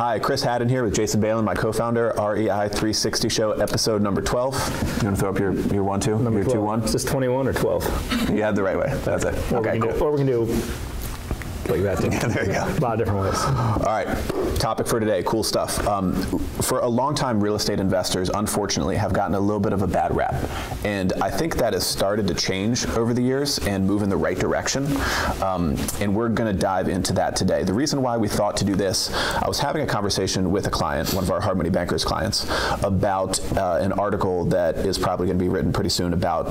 Hi, Chris Haddon here with Jason Balin, my co-founder, REI 360 Show, episode number 12. You want to throw up your 1, 2? Number your 12. 2, 1? Is this 21 or 12? You had the right way. That's it. Okay, cool. Or we can do like that. Yeah, there you go. A lot of different ways. All right, topic for today, cool stuff. For a long time, real estate investors, unfortunately, have gotten a little bit of a bad rap. And I think that has started to change over the years and move in the right direction. And we're going to dive into that today. The reason why we thought to do this, I was having a conversation with a client, one of our Hard Money Bankers clients, about an article that is probably going to be written pretty soon about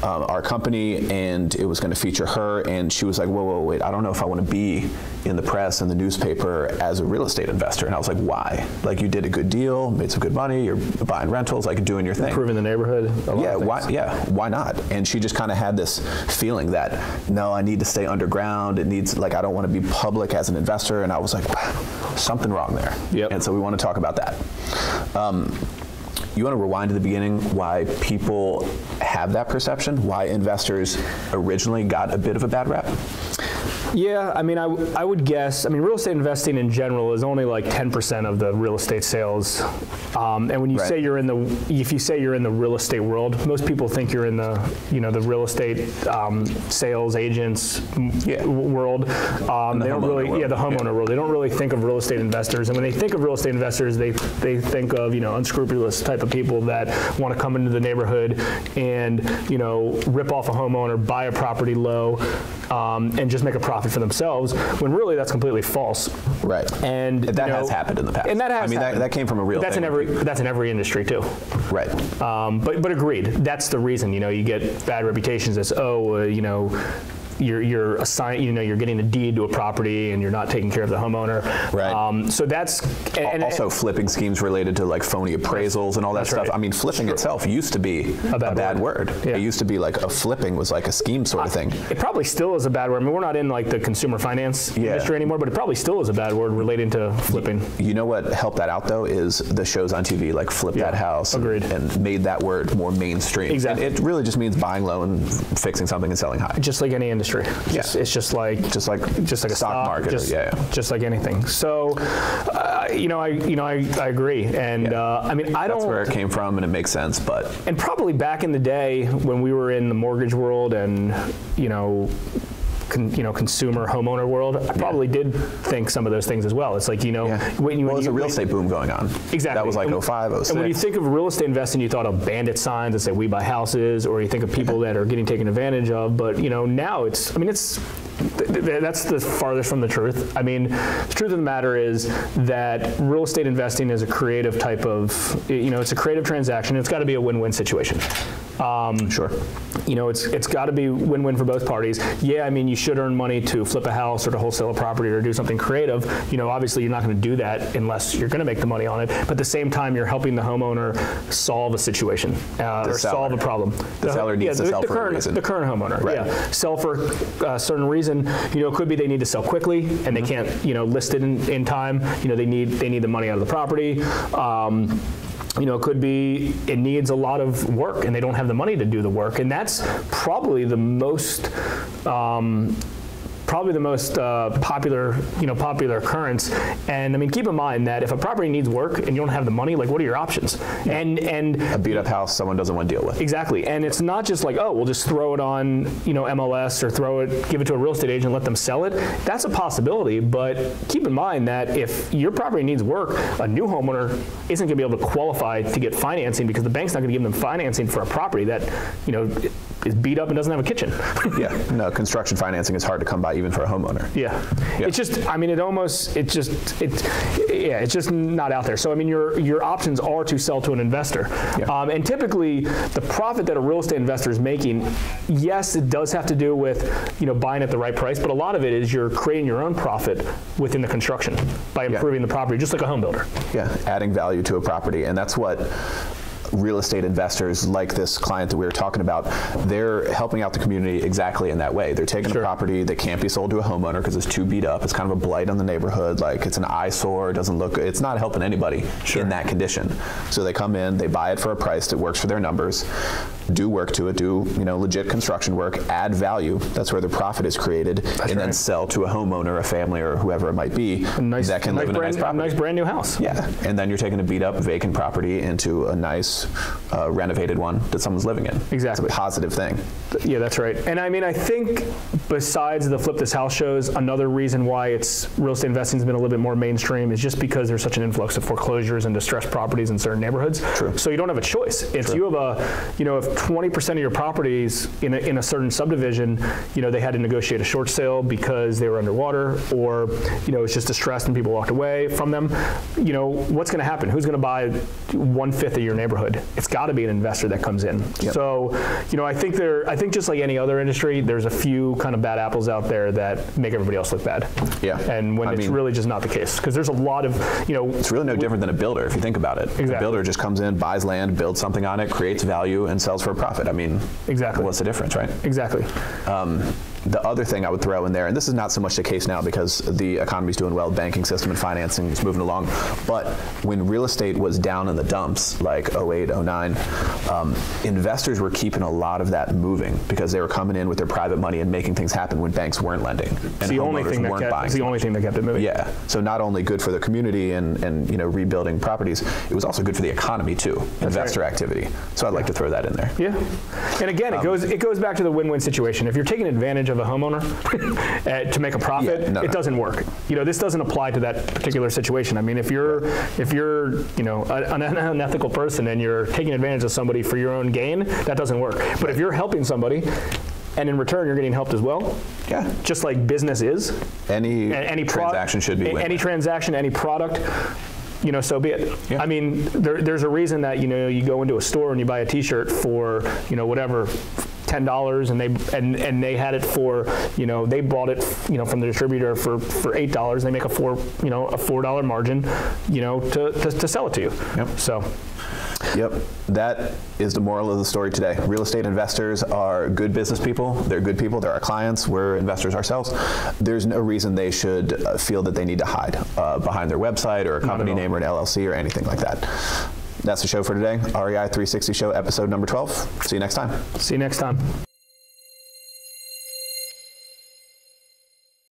our company, and it was going to feature her, and she was like, whoa, wait, I don't know if I want to be in the press and the newspaper as a real estate investor. And I was like, why? Like, you did a good deal, made some good money, you're buying rentals, like doing your thing. Improving the neighborhood. Why not? And she just kind of had this feeling that, no, I need to stay underground. It needs, like, I don't want to be public as an investor. And I was like, wow, something wrong there. Yep. And so we want to talk about that. You want to rewind to the beginning, why people have that perception, why investors originally got a bit of a bad rap? Yeah, I mean, I would guess, I mean, real estate investing in general is only like 10% of the real estate sales. And when you say you're in if you say you're in the real estate world, most people think you're in the, the real estate sales agents world. They don't really, the homeowner world. They don't really think of real estate investors. And when they think of real estate investors, they think of, unscrupulous type of people that want to come into the neighborhood and, rip off a homeowner, buy a property low, and just make a profit for themselves, when really that's completely false. Right. And that has happened in the past. And that has happened. That came from a real thing. That's in every industry too. Right. But agreed. That's the reason, you get bad reputations as, you're assigned, you're getting a deed to a property and you're not taking care of the homeowner. Right. So that's also flipping schemes related to like phony appraisals and all that stuff. Right. I mean, flipping itself used to be a bad word. Yeah. It used to be like a flipping was like a scheme sort of thing. It probably still is a bad word. I mean, we're not in like the consumer finance industry anymore, but it probably still is a bad word relating to flipping. You know what helped that out though is the shows on TV like Flip That House and made that word more mainstream. Exactly. And it really just means buying low and fixing something and selling high. Just like any industry. It's just like a stock market. Just like anything. So, I agree. And I mean, that's where it came from, and it makes sense. And probably back in the day when we were in the mortgage world and consumer homeowner world, I probably did think some of those things as well. It's like, there's a real estate boom going on. Exactly. That was like 05, 06. And when you think of real estate investing, you thought of bandit signs that say we buy houses, or you think of people that are getting taken advantage of. But now that's the farthest from the truth. I mean, the truth of the matter is that real estate investing is a creative type of, it's a creative transaction. It's got to be a win-win situation. Sure. It's got to be win-win for both parties. Yeah, I mean, you should earn money to flip a house or to wholesale a property or do something creative. Obviously you're not going to do that unless you're going to make the money on it. But at the same time, you're helping the homeowner solve a situation or solve a problem. The seller needs to sell for a reason. The current homeowner, right. Sell for a certain reason. It could be they need to sell quickly and they can't, list it in time. They need the money out of the property. It could be it needs a lot of work and they don't have the money to do the work, and that's probably the most popular occurrence. And I mean, keep in mind that if a property needs work and you don't have the money, like, what are your options? Yeah. And a beat up house someone doesn't want to deal with. Exactly. And it's not just like, we'll just throw it on, MLS or give it to a real estate agent and let them sell it. That's a possibility, but keep in mind that if your property needs work, a new homeowner isn't going to be able to qualify to get financing because the bank's not going to give them financing for a property that, is beat up and doesn't have a kitchen. Yeah. No, construction financing is hard to come by even for a homeowner. Yeah. It's just, I mean, it's just not out there. So, I mean, your options are to sell to an investor. Yeah. And typically, the profit that a real estate investor is making, yes, it does have to do with, buying at the right price, but a lot of it is you're creating your own profit within the construction by improving the property, just like a home builder. Yeah, adding value to a property. And that's what real estate investors like this client that we were talking about, they're helping out the community exactly in that way. They're taking a property that can't be sold to a homeowner because it's too beat up. It's kind of a blight on the neighborhood. Like, it's an eyesore. It doesn't look good. It's not helping anybody in that condition. So they come in, they buy it for a price that works for their numbers. do work to it, do legit construction work, add value. That's where the profit is created, then sell to a homeowner, a family, or whoever it might be that can live in a nice property. Nice brand new house. Yeah, and then you're taking a beat up vacant property into a nice renovated one that someone's living in. Exactly. It's a positive thing. Yeah, that's right. And I mean, I think besides the Flip This House shows, another reason why real estate investing has been a little bit more mainstream is just because there's such an influx of foreclosures and distressed properties in certain neighborhoods. True. So you don't have a choice. If you have if 20% of your properties in a certain subdivision, they had to negotiate a short sale because they were underwater, or it's just distressed and people walked away from them, what's going to happen? Who's going to buy 1/5 of your neighborhood? It's got to be an investor that comes in. Yep. So, I think just like any other industry, there's a few kind of bad apples out there that make everybody else look bad. Yeah. And when it's really just not the case, because there's a lot of, it's really no different than a builder if you think about it. Exactly. A builder just comes in, buys land, builds something on it, creates value, and sells for a profit. I mean, exactly. What's the difference, right? Exactly. The other thing I would throw in there, and this is not so much the case now because the economy's doing well, banking system and financing is moving along, but when real estate was down in the dumps, like 08, 09, investors were keeping a lot of that moving because they were coming in with their private money and making things happen when banks weren't lending and homeowners weren't buying. It's the only thing that kept it moving. Yeah, so not only good for the community and rebuilding properties, it was also good for the economy too, investor activity. So I'd like to throw that in there. Yeah, and again, it goes back to the win-win situation. If you're taking advantage of a homeowner to make a profit, it doesn't work. This doesn't apply to that particular situation. I mean, if you're an unethical person and you're taking advantage of somebody for your own gain, that doesn't work. But if you're helping somebody and in return you're getting helped as well, just like business is, any transaction should be win-win. Any transaction, any product, so be it. Yeah. I mean, there's a reason that you go into a store and you buy a T-shirt for whatever, $10, and they had it for they bought it from the distributor for $8. They make a $4 margin to sell it to you. Yep. So. Yep, that is the moral of the story today. Real estate investors are good business people. They're good people. They're our clients. We're investors ourselves. There's no reason they should feel that they need to hide behind their website or a company name or an LLC or anything like that. That's the show for today. REI 360 Show, episode number 12. See you next time. See you next time.